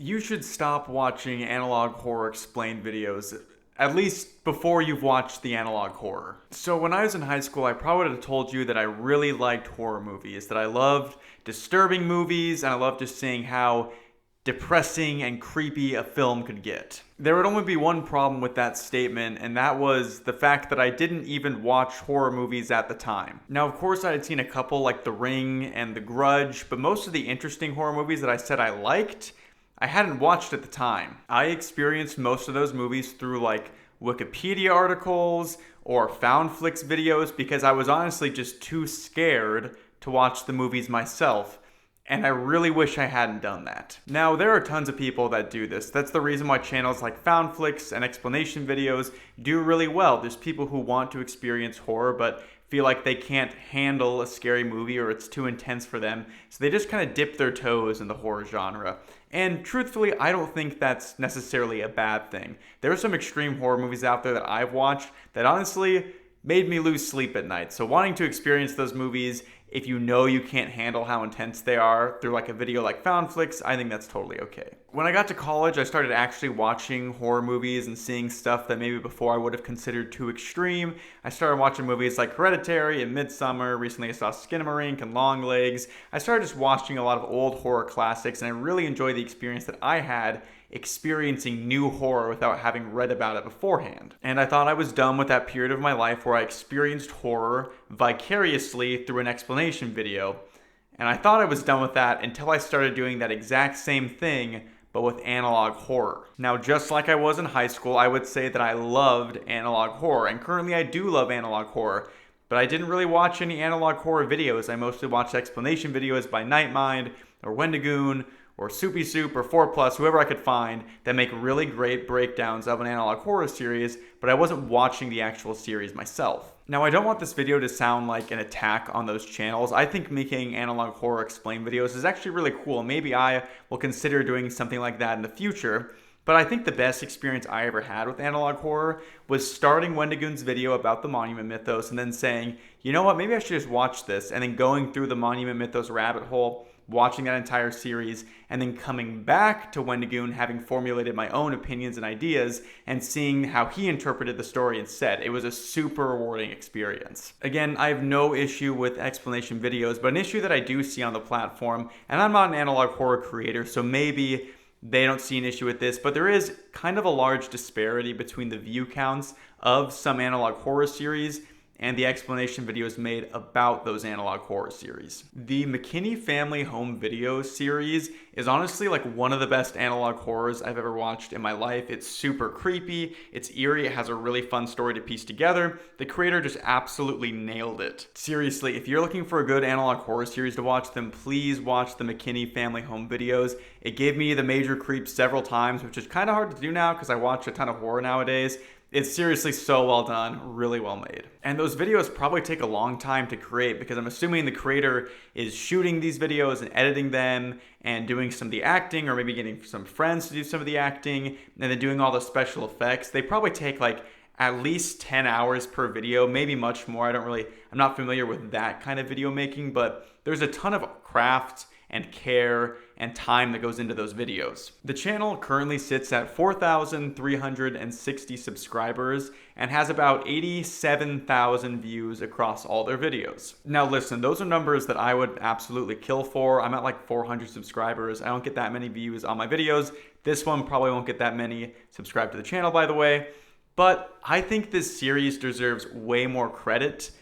You should stop watching analog horror explained videos, at least before you've watched the analog horror. So when I was in high school, I probably would have told you that I really liked horror movies, that I loved disturbing movies, and I loved just seeing how depressing and creepy a film could get. There would only be one problem with that statement, and that was the fact that I didn't even watch horror movies at the time. Now, of course, I had seen a couple like The Ring and The Grudge, but most of the interesting horror movies that I said I liked, I hadn't watched at the time. I experienced most of those movies through like Wikipedia articles or found flicks videos because I was honestly just too scared to watch the movies myself. And I really wish I hadn't done that. Now, there are tons of people that do this. That's the reason why channels like Found Flicks and explanation videos do really well. There's people who want to experience horror but feel like they can't handle a scary movie or it's too intense for them. So they just kind of dip their toes in the horror genre. And truthfully, I don't think that's necessarily a bad thing. There are some extreme horror movies out there that I've watched that honestly made me lose sleep at night. So wanting to experience those movies, if you know you can't handle how intense they are through like a video like Found Flicks, I think that's totally okay. When I got to college, I started actually watching horror movies and seeing stuff that maybe before I would have considered too extreme. I started watching movies like Hereditary and Midsommar. Recently I saw Skinamarink and Longlegs. I started just watching a lot of old horror classics, and I really enjoyed the experience that I had experiencing new horror without having read about it beforehand. And I thought I was done with that period of my life where I experienced horror vicariously through an explanation video. And I thought I was done with that until I started doing that exact same thing, but with analog horror. Now, just like I was in high school, I would say that I loved analog horror, and currently I do love analog horror, but I didn't really watch any analog horror videos. I mostly watched explanation videos by Nightmind or Wendigoon or Soupy Soup or 4plus, whoever I could find, that make really great breakdowns of an analog horror series, but I wasn't watching the actual series myself. Now, I don't want this video to sound like an attack on those channels. I think making analog horror explain videos is actually really cool. Maybe I will consider doing something like that in the future. But I think the best experience I ever had with analog horror was starting Wendigoon's video about the Monument Mythos and then saying, you know what, maybe I should just watch this, and then going through the Monument Mythos rabbit hole, watching that entire series, and then coming back to Wendigoon, having formulated my own opinions and ideas, and seeing how he interpreted the story instead. It was a super rewarding experience. Again, I have no issue with explanation videos, but an issue that I do see on the platform, and I'm not an analog horror creator, so maybe they don't see an issue with this, but there is kind of a large disparity between the view counts of some analog horror series and the explanation videos made about those analog horror series. The McKinney Family Home Video series is honestly like one of the best analog horrors I've ever watched in my life. It's super creepy, it's eerie, it has a really fun story to piece together. The creator just absolutely nailed it. Seriously, if you're looking for a good analog horror series to watch, then please watch the McKinney Family Home Videos. It gave me the major creeps several times, which is kind of hard to do now because I watch a ton of horror nowadays. It's seriously so well done, really well made. And those videos probably take a long time to create because I'm assuming the creator is shooting these videos and editing them and doing some of the acting, or maybe getting some friends to do some of the acting and then doing all the special effects. They probably take like at least 10 hours per video, maybe much more. I'm not familiar with that kind of video making, but there's a ton of craft and care and time that goes into those videos. The channel currently sits at 4,360 subscribers and has about 87,000 views across all their videos. Now listen, those are numbers that I would absolutely kill for. I'm at like 400 subscribers. I don't get that many views on my videos. This one probably won't get that many. Subscribe to the channel, by the way. But I think this series deserves way more credit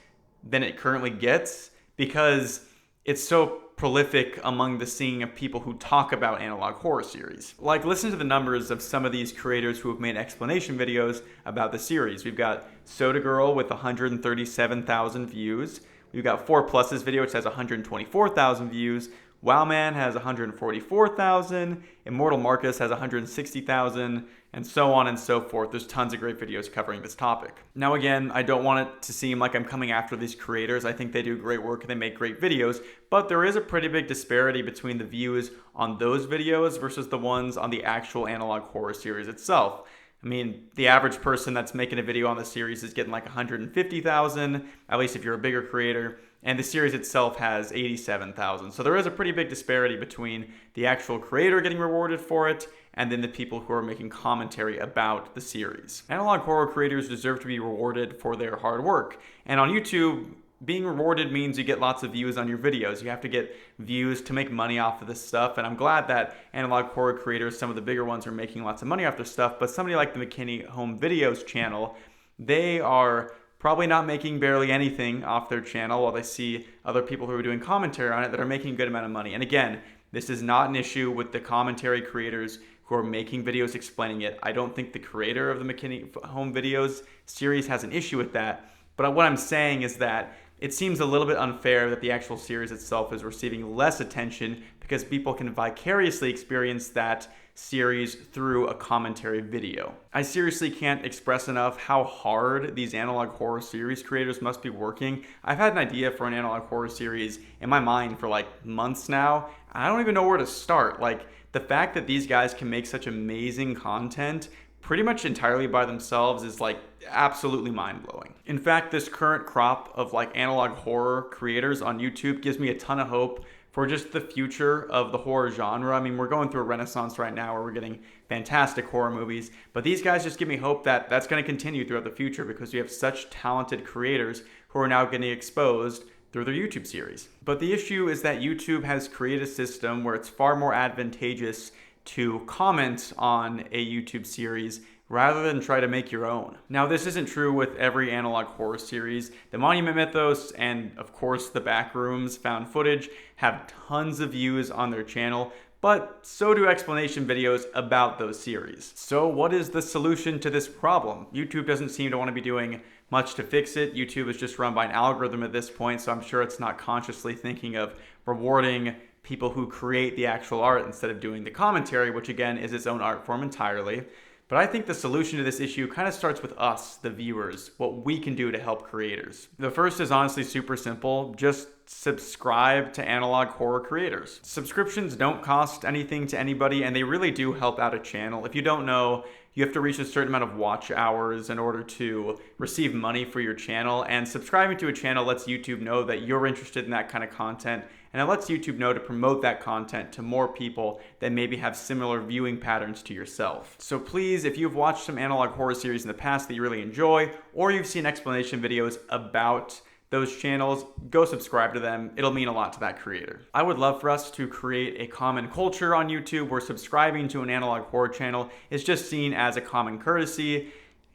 than it currently gets because it's so prolific among the scene of people who talk about analog horror series. Like, listen to the numbers of some of these creators who have made explanation videos about the series. We've got Soda Girl with 137,000 views. We've got 4plus's video, which has 124,000 views. Wowman has 144,000, Immortal Marcus has 160,000, and so on and so forth. There's tons of great videos covering this topic. Now again, I don't want it to seem like I'm coming after these creators. I think they do great work and they make great videos, but there is a pretty big disparity between the views on those videos versus the ones on the actual analog horror series itself. I mean, the average person that's making a video on the series is getting like 150,000, at least if you're a bigger creator, and the series itself has 87,000. So there is a pretty big disparity between the actual creator getting rewarded for it and then the people who are making commentary about the series. Analog horror creators deserve to be rewarded for their hard work. And on YouTube, being rewarded means you get lots of views on your videos. You have to get views to make money off of this stuff, and I'm glad that analog horror creators, some of the bigger ones, are making lots of money off their stuff, but somebody like the McKinney Home Videos channel, they are probably not making barely anything off their channel, while they see other people who are doing commentary on it that are making a good amount of money. And again, this is not an issue with the commentary creators who are making videos explaining it. I don't think the creator of the McKinney Home Videos series has an issue with that, but what I'm saying is that it seems a little bit unfair that the actual series itself is receiving less attention because people can vicariously experience that series through a commentary video. I seriously can't express enough how hard these analog horror series creators must be working. I've had an idea for an analog horror series in my mind for like months now. I don't even know where to start. Like, the fact that these guys can make such amazing content pretty much entirely by themselves is like absolutely mind-blowing. In fact, this current crop of like analog horror creators on YouTube gives me a ton of hope for just the future of the horror genre. I mean, we're going through a renaissance right now where we're getting fantastic horror movies, but these guys just give me hope that that's going to continue throughout the future because we have such talented creators who are now getting exposed through their YouTube series. But the issue is that YouTube has created a system where it's far more advantageous to comment on a YouTube series rather than try to make your own. Now, this isn't true with every analog horror series. The Monument Mythos and, of course, the Backrooms found footage have tons of views on their channel, but so do explanation videos about those series. So what is the solution to this problem? YouTube doesn't seem to want to be doing much to fix it. YouTube is just run by an algorithm at this point, so I'm sure it's not consciously thinking of rewarding people who create the actual art instead of doing the commentary, which again is its own art form entirely. But I think the solution to this issue kind of starts with us, the viewers, what we can do to help creators. The first is honestly super simple. Just subscribe to analog horror creators. Subscriptions don't cost anything to anybody, and they really do help out a channel. If you don't know, you have to reach a certain amount of watch hours in order to receive money for your channel, and subscribing to a channel lets YouTube know that you're interested in that kind of content, and it lets YouTube know to promote that content to more people that maybe have similar viewing patterns to yourself. So please, if you've watched some analog horror series in the past that you really enjoy, or you've seen explanation videos about those channels, go subscribe to them. It'll mean a lot to that creator. I would love for us to create a common culture on YouTube where subscribing to an analog horror channel is just seen as a common courtesy.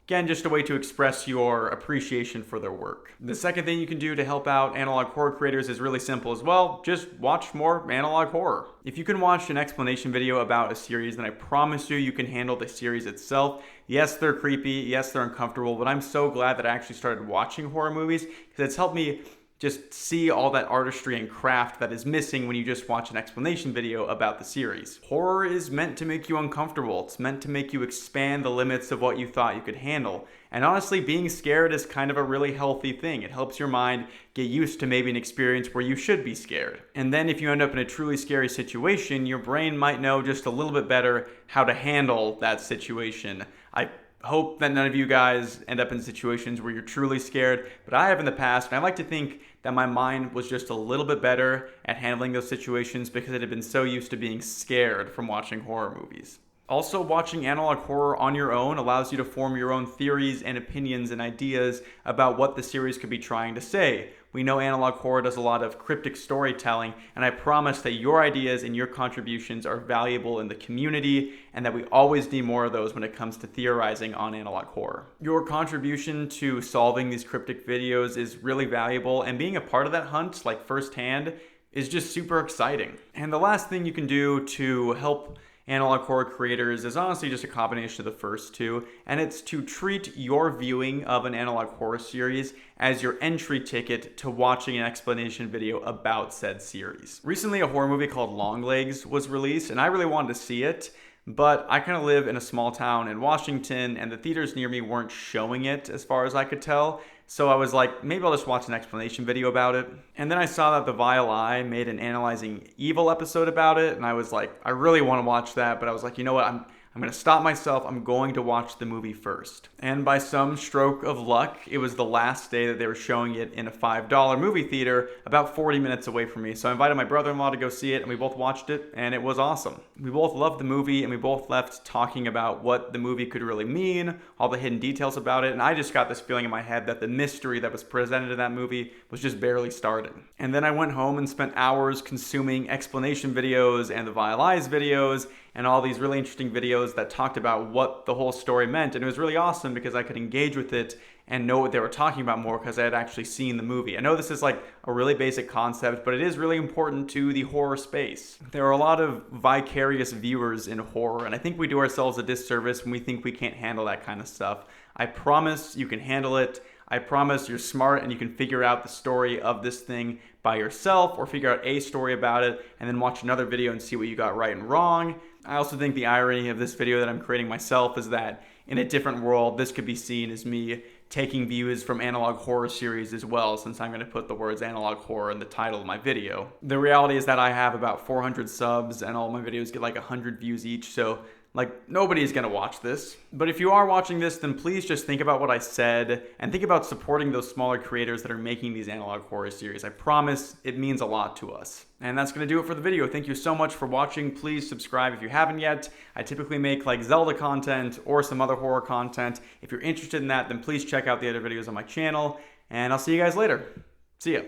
Again, just a way to express your appreciation for their work. The second thing you can do to help out analog horror creators is really simple as well. Just watch more analog horror. If you can watch an explanation video about a series, then I promise you can handle the series itself. Yes, they're creepy. Yes, they're uncomfortable, but I'm so glad that I actually started watching horror movies because it's helped me just see all that artistry and craft that is missing when you just watch an explanation video about the series. Horror is meant to make you uncomfortable. It's meant to make you expand the limits of what you thought you could handle. And honestly, being scared is kind of a really healthy thing. It helps your mind get used to maybe an experience where you should be scared. And then if you end up in a truly scary situation, your brain might know just a little bit better how to handle that situation. I hope that none of you guys end up in situations where you're truly scared, but I have in the past, and I like to think that my mind was just a little bit better at handling those situations because it had been so used to being scared from watching horror movies. Also, watching analog horror on your own allows you to form your own theories and opinions and ideas about what the series could be trying to say. We know analog horror does a lot of cryptic storytelling, and I promise that your ideas and your contributions are valuable in the community and that we always need more of those when it comes to theorizing on analog horror. Your contribution to solving these cryptic videos is really valuable, and being a part of that hunt, like firsthand, is just super exciting. And the last thing you can do to help analog horror creators is honestly just a combination of the first two, and it's to treat your viewing of an analog horror series as your entry ticket to watching an explanation video about said series. Recently, a horror movie called Longlegs was released, and I really wanted to see it, but I kind of live in a small town in Washington, and the theaters near me weren't showing it as far as I could tell. So I was like, maybe I'll just watch an explanation video about it. And then I saw that the Vile Eye made an Analyzing Evil episode about it, and I was like, I really want to watch that, but I was like, you know what, I'm going to stop myself. I'm going to watch the movie first. And by some stroke of luck, it was the last day that they were showing it in a $5 movie theater about 40 minutes away from me. So I invited my brother-in-law to go see it, and we both watched it, and it was awesome. We both loved the movie, and we both left talking about what the movie could really mean, all the hidden details about it, and I just got this feeling in my head that the mystery that was presented in that movie was just barely starting. And then I went home and spent hours consuming explanation videos and the Vile Eyes videos and all these really interesting videos that talked about what the whole story meant. And it was really awesome because I could engage with it and know what they were talking about more because I had actually seen the movie. I know this is like a really basic concept, but it is really important to the horror space. There are a lot of vicarious viewers in horror, and I think we do ourselves a disservice when we think we can't handle that kind of stuff. I promise you can handle it. I promise you're smart and you can figure out the story of this thing by yourself or figure out a story about it and then watch another video and see what you got right and wrong. I also think the irony of this video that I'm creating myself is that in a different world, this could be seen as me taking views from analog horror series as well, since I'm going to put the words analog horror in the title of my video. The reality is that I have about 400 subs and all my videos get like 100 views each, so like, nobody's gonna watch this. But if you are watching this, then please just think about what I said and think about supporting those smaller creators that are making these analog horror series. I promise it means a lot to us. And that's gonna do it for the video. Thank you so much for watching. Please subscribe if you haven't yet. I typically make like Zelda content or some other horror content. If you're interested in that, then please check out the other videos on my channel. And I'll see you guys later. See ya.